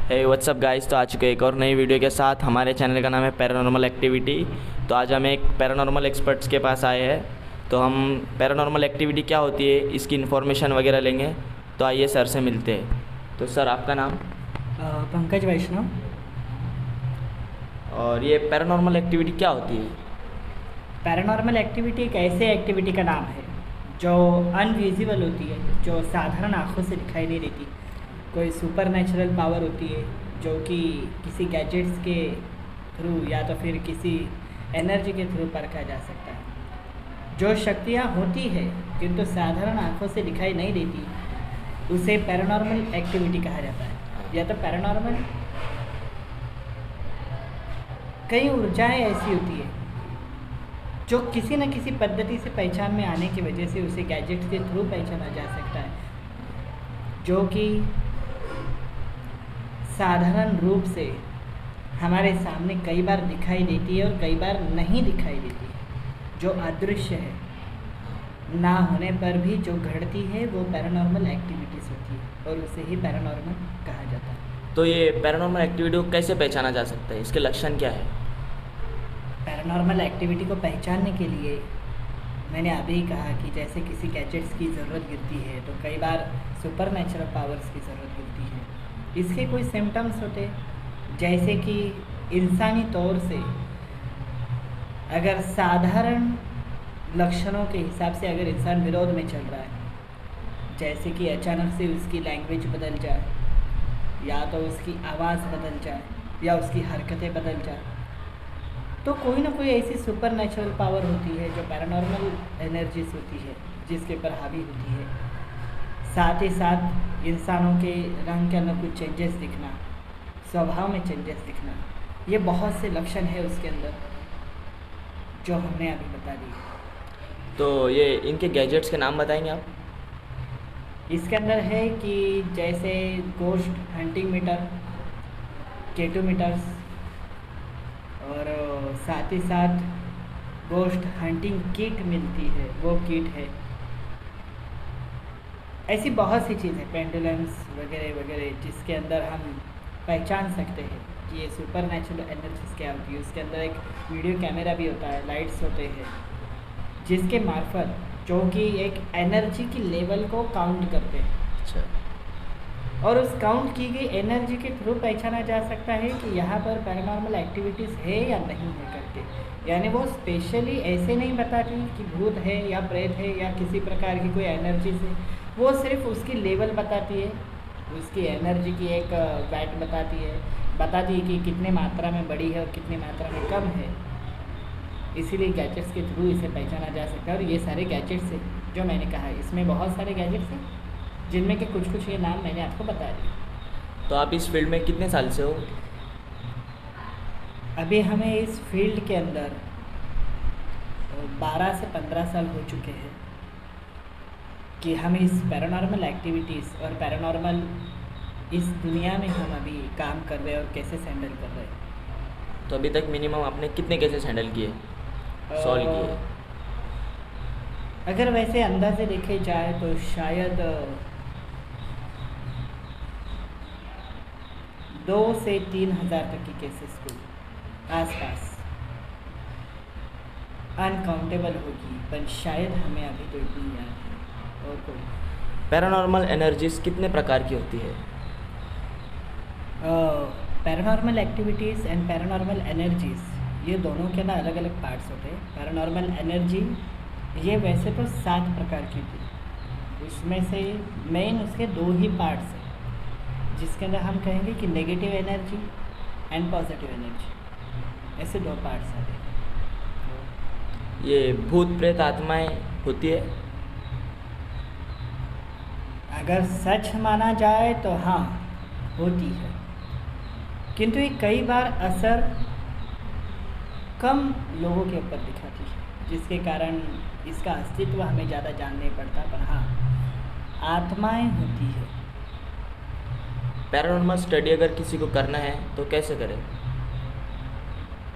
हे WhatsApp guys, तो आ चुके एक और नई वीडियो के साथ। हमारे चैनल का नाम है पैरानॉर्मल एक्टिविटी। तो आज हम एक पैरानॉर्मल एक्सपर्ट्स के पास आए हैं। तो हम पैरानॉर्मल एक्टिविटी क्या होती है इसकी इन्फॉर्मेशन वगैरह लेंगे। तो आइए सर से मिलते हैं। तो सर, आपका नाम? पंकज वैष्णव। और ये पैरानॉर्मल एक्टिविटी क्या होती है? पैरानॉर्मल एक्टिविटी एक ऐसे एक्टिविटी का नाम है जो अनविजिबल होती है, जो साधारण आँखों से दिखाई नहीं देती। कोई सुपर नेचुरल पावर होती है जो कि किसी गैजेट्स के थ्रू या तो फिर किसी एनर्जी के थ्रू परखा जा सकता है। जो शक्तियाँ होती है किंतु साधारण आँखों से दिखाई नहीं देती, उसे पैरानॉर्मल एक्टिविटी कहा जाता है। या तो पैरानॉर्मल कई ऊर्जाएं ऐसी होती है जो किसी न किसी पद्धति से पहचान में आने की वजह से उसे गैजेट्स के थ्रू पहचाना जा सकता है, जो कि साधारण रूप से हमारे सामने कई बार दिखाई देती है और कई बार नहीं दिखाई देती है। जो अदृश्य है, ना होने पर भी जो घटती है, वो पैरानॉर्मल एक्टिविटीज़ होती है और उसे ही पैरानॉर्मल कहा जाता है। तो ये पैरानॉर्मल एक्टिविटी को कैसे पहचाना जा सकता है, इसके लक्षण क्या है? पैरानॉर्मल एक्टिविटी को पहचानने के लिए मैंने अभी कहा कि जैसे किसी गैजेट्स की ज़रूरत गिरती है तो कई बार सुपर नेचुरल पावर्स की ज़रूरत गिरती है। इसके कोई सिम्टम्स होते, जैसे कि इंसानी तौर से अगर साधारण लक्षणों के हिसाब से अगर इंसान विरोध में चल रहा है, जैसे कि अचानक से उसकी लैंग्वेज बदल जाए, या तो उसकी आवाज़ बदल जाए, या उसकी हरकतें बदल जाए, तो कोई ना कोई ऐसी सुपर नेचुरल पावर होती है जो पैरानॉर्मल एनर्जीज होती है जिसके ऊपर हावी होती है। साथ ही साथ इंसानों के रंग के अंदर कुछ चेंजेस दिखना, स्वभाव में चेंजेस दिखना, ये बहुत से लक्षण है उसके अंदर जो हमने अभी बता दिए। तो ये इनके गैजेट्स के नाम बताएंगे आप? इसके अंदर है कि जैसे ghost hunting metre, K2 metres, और साथ ही साथ गोस्ट हंटिंग किट मिलती है, वो किट है। ऐसी बहुत सी चीज़ें, पेंडुलम्स वगैरह वगैरह, जिसके अंदर हम पहचान सकते हैं कि ये सुपर नेचुरल एनर्जीज क्या होती है। उसके अंदर एक वीडियो कैमरा भी होता है, लाइट्स होते हैं, जिसके मार्फत जो कि एक एनर्जी की लेवल को काउंट करते हैं। अच्छा। और उस काउंट की गई एनर्जी के थ्रू पहचाना जा सकता है कि यहाँ पर पैरानॉर्मल एक्टिविटीज़ है या नहीं है करके। यानी वो स्पेशली ऐसे नहीं बताती कि भूत है या प्रेत है या किसी प्रकार की कोई एनर्जी से, वो सिर्फ उसकी लेवल बताती है, उसकी एनर्जी की एक वैट बताती है कि कितने मात्रा में बड़ी है और कितनी मात्रा में कम है। इसीलिए गैजेट्स के थ्रू इसे पहचाना जा सकता है। और ये सारे गैजेट्स हैं जो मैंने कहा, इसमें बहुत सारे गैजेट्स हैं जिनमें के कुछ कुछ ये नाम मैंने आपको बता दिए। तो आप इस फील्ड में कितने साल से हो? अभी हमें इस फील्ड के अंदर 12 से 15 साल हो चुके हैं कि हम इस पैरानॉर्मल एक्टिविटीज़ और पैरानॉर्मल इस दुनिया में हम अभी काम कर रहे हैं और केसेस हैंडल कर रहे हैं। तो अभी तक मिनिमम आपने कितने केसेस हैंडल किए, सॉल्व किए? अगर वैसे अंदाजे देखे जाए तो शायद 2 से 3 हज़ार तक की केसेस को आसपास, अनकाउंटेबल होगी, पर शायद हमें अभी तो इतनी याद है। और कोई पैरानॉर्मल एनर्जीज कितने प्रकार की होती है? Paranormal activities and paranormal energies, ये दोनों के ना अलग अलग पार्ट्स होते हैं। पैरानॉर्मल एनर्जी ये वैसे तो 7 प्रकार की थी, उसमें से मेन उसके 2 ही पार्ट्स हैं, जिसके अंदर हम कहेंगे कि negative energy and positive energy, ऐसे 2 पार्ट्स आते हैं। ये भूत प्रेत आत्माएं होती है? अगर सच माना जाए तो हाँ, होती है, किंतु ये कई बार असर कम लोगों के ऊपर दिखाती है, जिसके कारण इसका अस्तित्व हमें ज़्यादा जान नहीं पड़ता। पर हाँ, आत्माएं होती है। पैरानॉर्मल स्टडी अगर किसी को करना है तो कैसे करें?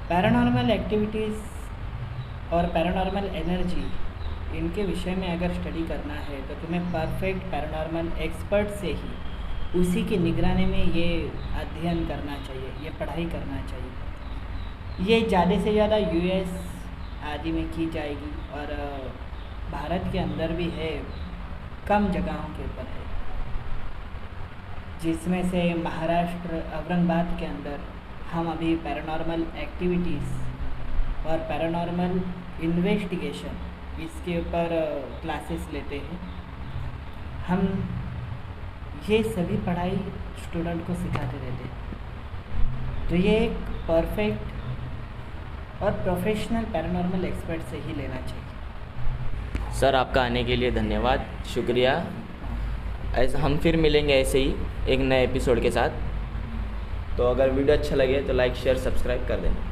पैरानॉर्मल एक्टिविटीज़ और पैरानॉर्मल एनर्जी, इनके विषय में अगर स्टडी करना है तो तुम्हें परफेक्ट पैरानॉर्मल एक्सपर्ट से ही उसी की निगरानी में ये अध्ययन करना चाहिए, ये पढ़ाई करना चाहिए। ये ज़्यादा से ज़्यादा यूएस आदि में की जाएगी और भारत के अंदर भी है, कम जगहों के ऊपर है, जिसमें से महाराष्ट्र औरंगाबाद के अंदर हम अभी पैरानॉर्मल एक्टिविटीज़ और पैरानॉर्मल इन्वेस्टिगेशन इसके ऊपर क्लासेस लेते हैं। हम ये सभी पढ़ाई स्टूडेंट को सिखाते रहते हैं। तो ये एक परफेक्ट और प्रोफेशनल पैरानॉर्मल एक्सपर्ट से ही लेना चाहिए। सर आपका आने के लिए धन्यवाद, शुक्रिया। ऐसा हम फिर मिलेंगे ऐसे ही एक नए एपिसोड के साथ। तो अगर वीडियो अच्छा लगे तो लाइक शेयर सब्सक्राइब कर देना।